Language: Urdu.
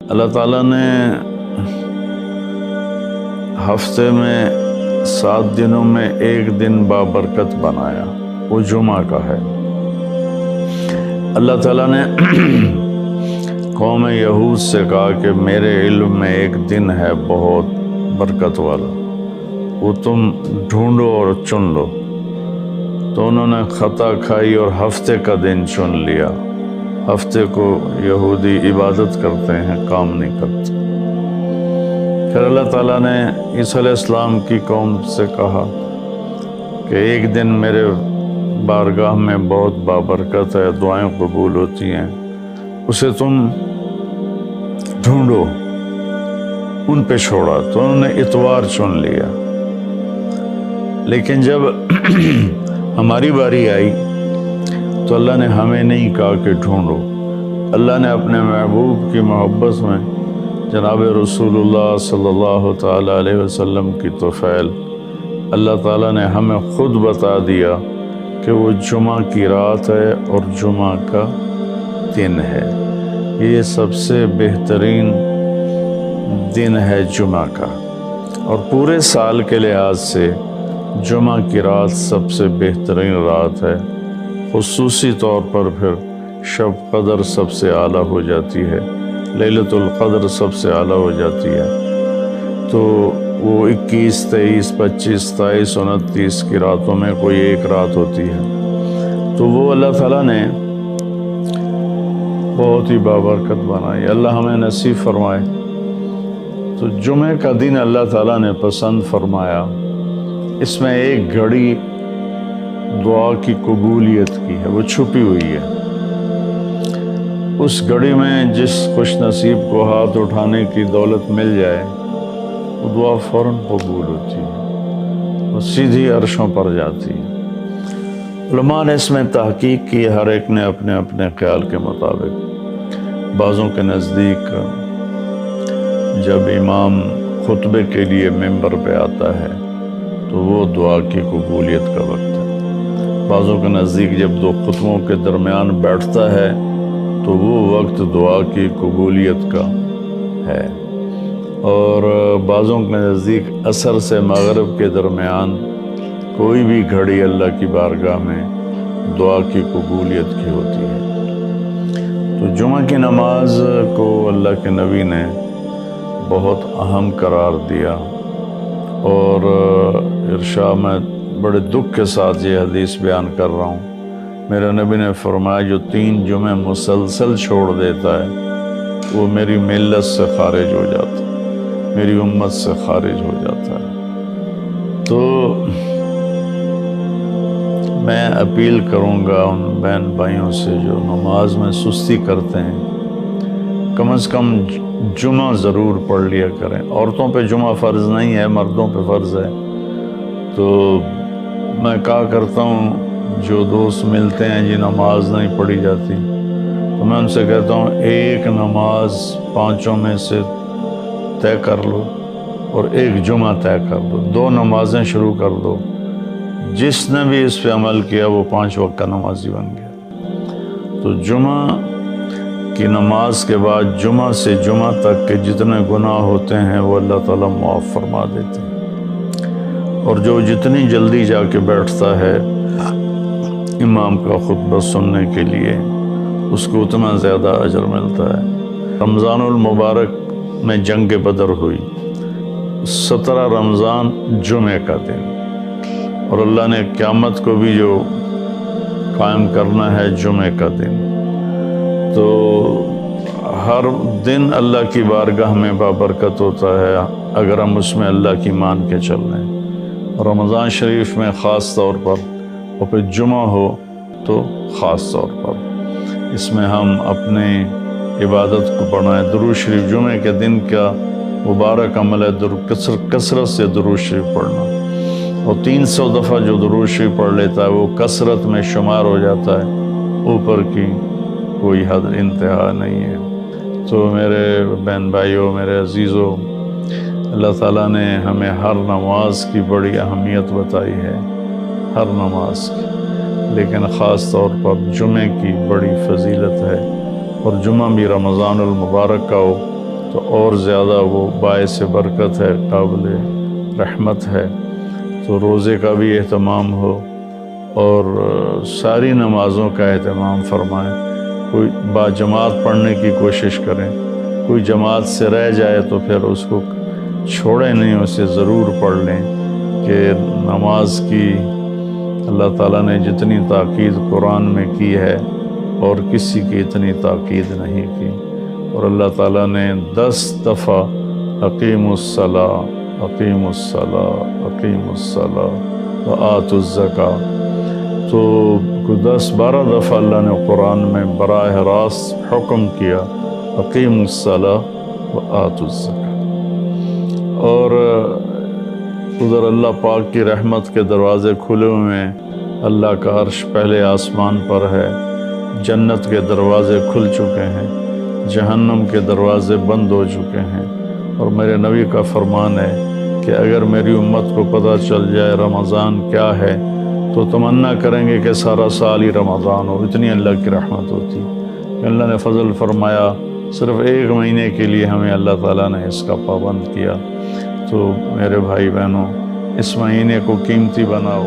اللہ تعالیٰ نے ہفتے میں 7 دنوں میں ایک دن بابرکت بنایا، وہ جمعہ کا ہے۔ اللہ تعالیٰ نے قوم یہود سے کہا کہ میرے علم میں ایک دن ہے بہت برکت والا، وہ تم ڈھونڈو اور چن لو۔ تو انہوں نے خطا کھائی اور ہفتے کا دن چن لیا۔ ہفتے کو یہودی عبادت کرتے ہیں، کام نہیں کرتے۔ پھر اللہ تعالیٰ نے عیسیٰ علیہ السلام کی قوم سے کہا کہ ایک دن میرے بارگاہ میں بہت بابرکت ہے، دعائیں قبول ہوتی ہیں، اسے تم ڈھونڈو۔ ان پہ چھوڑا تو انہوں نے اتوار چن لیا۔ لیکن جب ہماری باری آئی تو اللہ نے ہمیں نہیں کہا کہ ڈھونڈو۔ اللہ نے اپنے محبوب کی محبت میں جناب رسول اللہ صلی اللہ تعالیٰ علیہ وسلم کی طفیل اللہ تعالیٰ نے ہمیں خود بتا دیا کہ وہ جمعہ کی رات ہے اور جمعہ کا دن ہے۔ یہ سب سے بہترین دن ہے جمعہ کا، اور پورے سال کے لحاظ سے جمعہ کی رات سب سے بہترین رات ہے۔ خصوصی طور پر پھر شب قدر سب سے اعلیٰ ہو جاتی ہے، لیلۃ القدر سب سے اعلیٰ ہو جاتی ہے۔ تو وہ 21، 23، 25، 27، 29 کی راتوں میں کوئی ایک رات ہوتی ہے۔ تو وہ اللہ تعالیٰ نے بہت ہی بابرکت بنائی، اللہ ہمیں نصیب فرمائے۔ تو جمعہ کا دن اللہ تعالیٰ نے پسند فرمایا، اس میں ایک گھڑی دعا کی قبولیت کی ہے، وہ چھپی ہوئی ہے۔ اس گھڑی میں جس خوش نصیب کو ہاتھ اٹھانے کی دولت مل جائے وہ دعا فوراً قبول ہوتی ہے، وہ سیدھی عرشوں پر جاتی ہے۔ علماء نے اس میں تحقیق کی، ہر ایک نے اپنے اپنے خیال کے مطابق۔ بعضوں کے نزدیک جب امام خطبے کے لیے ممبر پہ آتا ہے تو وہ دعا کی قبولیت کا وقت ہے۔ بعضوں کے نزدیک جب دو خطبوں کے درمیان بیٹھتا ہے تو وہ وقت دعا کی قبولیت کا ہے۔ اور بعضوں کے نزدیک عصر سے مغرب کے درمیان کوئی بھی گھڑی اللہ کی بارگاہ میں دعا کی قبولیت کی ہوتی ہے۔ تو جمعہ کی نماز کو اللہ کے نبی نے بہت اہم قرار دیا، اور ارشاد میں بڑے دکھ کے ساتھ یہ حدیث بیان کر رہا ہوں۔ میرے نبی نے فرمایا جو 3 جمعے مسلسل چھوڑ دیتا ہے وہ میری ملت سے خارج ہو جاتا ہے، میری امت سے خارج ہو جاتا ہے۔ تو میں اپیل کروں گا ان بہن بھائیوں سے جو نماز میں سستی کرتے ہیں، کم از کم جمعہ ضرور پڑھ لیا کریں۔ عورتوں پہ جمعہ فرض نہیں ہے، مردوں پہ فرض ہے۔ تو میں کہا کرتا ہوں جو دوست ملتے ہیں جی نماز نہیں پڑھی جاتی، تو میں ان سے کہتا ہوں ایک نماز 5 میں سے طے کر لو اور ایک جمعہ طے کر دو، 2 نمازیں شروع کر دو۔ جس نے بھی اس پہ عمل کیا وہ 5 وقت کا نمازی بن گیا۔ تو جمعہ کی نماز کے بعد جمعہ سے جمعہ تک کے جتنے گناہ ہوتے ہیں وہ اللہ تعالیٰ معاف فرما دیتے ہیں، اور جو جتنی جلدی جا کے بیٹھتا ہے امام کا خطبہ سننے کے لیے اس کو اتنا زیادہ اجر ملتا ہے۔ رمضان المبارک میں جنگ بدر ہوئی، 17 رمضان جمعہ کا دن، اور اللہ نے قیامت کو بھی جو قائم کرنا ہے جمعہ کا دن۔ تو ہر دن اللہ کی بارگاہ میں بابرکت ہوتا ہے اگر ہم اس میں اللہ کی مان کے چل رہے ہیں۔ رمضان شریف میں خاص طور پر، اور پھر جمعہ ہو تو خاص طور پر، اس میں ہم اپنے عبادت کو بڑھائیں۔ درود شریف جمعہ کے دن کا مبارک عمل ہے، کثرت سے درود شریف پڑھنا، اور 300 دفعہ جو درود شریف پڑھ لیتا ہے وہ کثرت میں شمار ہو جاتا ہے، اوپر کی کوئی حد انتہا نہیں ہے۔ تو میرے بہن بھائیوں، میرے عزیزوں، اللہ تعالیٰ نے ہمیں ہر نماز کی بڑی اہمیت بتائی ہے، ہر نماز کی، لیکن خاص طور پر جمعے کی بڑی فضیلت ہے، اور جمعہ بھی رمضان المبارک کا ہو تو اور زیادہ وہ باعث برکت ہے، قابل رحمت ہے۔ تو روزے کا بھی اہتمام ہو اور ساری نمازوں کا اہتمام فرمائیں، کوئی باجماعت پڑھنے کی کوشش کریں، کوئی جماعت سے رہ جائے تو پھر اس کو چھوڑیں نہیں، اسے ضرور پڑھ لیں کہ نماز کی اللہ تعالیٰ نے جتنی تاکید قرآن میں کی ہے اور کسی کی اتنی تاکید نہیں کی۔ اور اللہ تعالیٰ نے 10 دفعہ اقیموا الصلاۃ اقیموا الصلاۃ اقیموا الصلاۃ وآتوا الزکاۃ، تو 10-12 دفعہ اللہ نے قرآن میں براہ راست حکم کیا اقیموا الصلاۃ وآتوا الزکاۃ۔ اور ادھر اللہ پاک کی رحمت کے دروازے کھلے ہوئے ہیں، اللہ کا عرش پہلے آسمان پر ہے، جنت کے دروازے کھل چکے ہیں، جہنم کے دروازے بند ہو چکے ہیں۔ اور میرے نبی کا فرمان ہے کہ اگر میری امت کو پتہ چل جائے رمضان کیا ہے تو تمنا کریں گے کہ سارا سال ہی رمضان ہو، اتنی اللہ کی رحمت ہوتی۔ اللہ نے فضل فرمایا، صرف 1 مہینے کے لیے ہمیں اللہ تعالیٰ نے اس کا پابند کیا۔ تو میرے بھائی بہنوں، اس مہینے کو قیمتی بناؤ۔